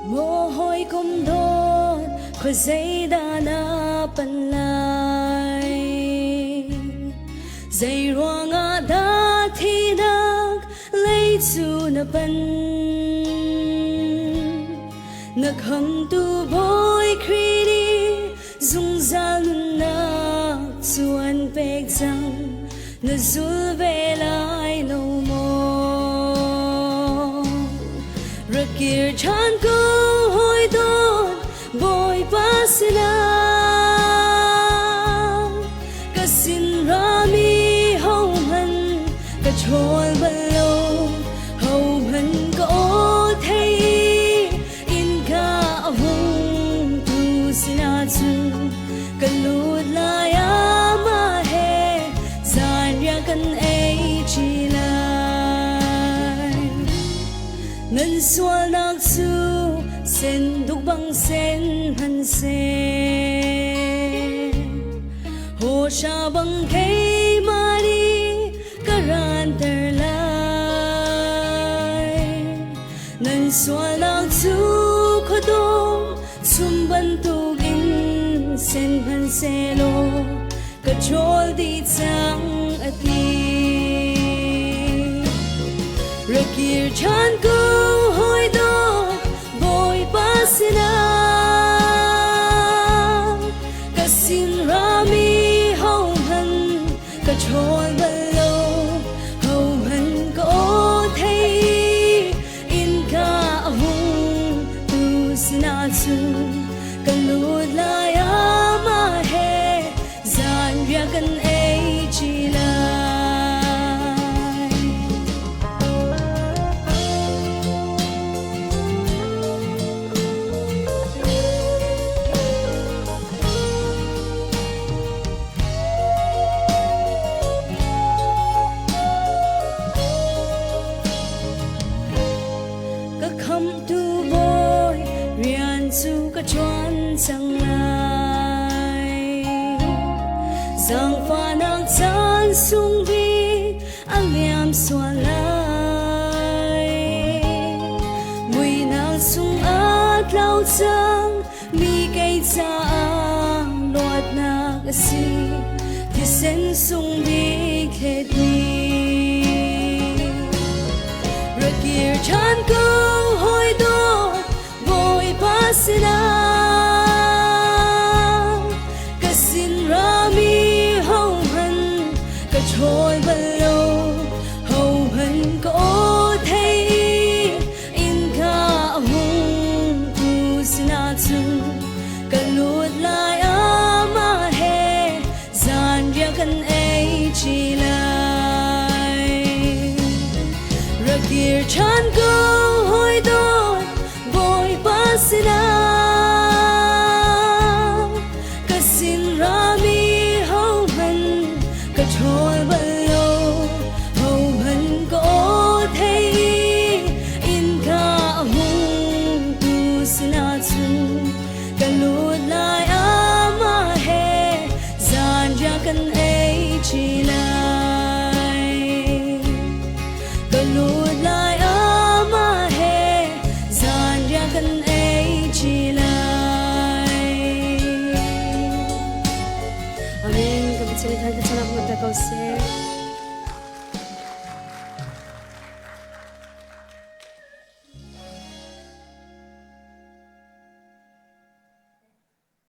mồ hôi cùng đốt khói giấy đã na pan lại dây roa ngã đã thi đắc lấy chu na pan nặc hầm tu bôi khi đi dung ra luôn nặc chuan bек rằng na zul về lại lâu mơ rakir chan câu hoi đốt bôi pasina ka sin rami hậu hân ka chol balo hậu hân ka o thấy in ka hung tu sina chu ka lut la ya ma he Zanriah kan ai chi lai ngân xuân nạc chu sen đúc băng sen hân sen hồ sa băng cây mari karan ter lai ngân xuân nạc chu kho đông sum ban tu in sen hân se lo ka chol di chang ati rakir chan câu hoi đốt bôi pasina ka sin rami hậu hân ka chol balo hậu hân ka o thấy in ka hung tu sina chu ka lut la ya ma he Zanriah kan ai chi lai khăm tu bôi rian chu ka chuan chẳng lai giang pha nang chan sung vi ang liam suan lai mui nang sung at lau chang mi cây cha ang loat na ka si thì sen sung vi khet ni rakir chan câu hoi đốt bôi pasina ka sin rami hậu hân ka choi balo hậu hân ka o thấy in ka hung tu sina chu ka lut lai ama he Zanriah kan ai chi lai rakir chan câu hoi đốt bôi pasina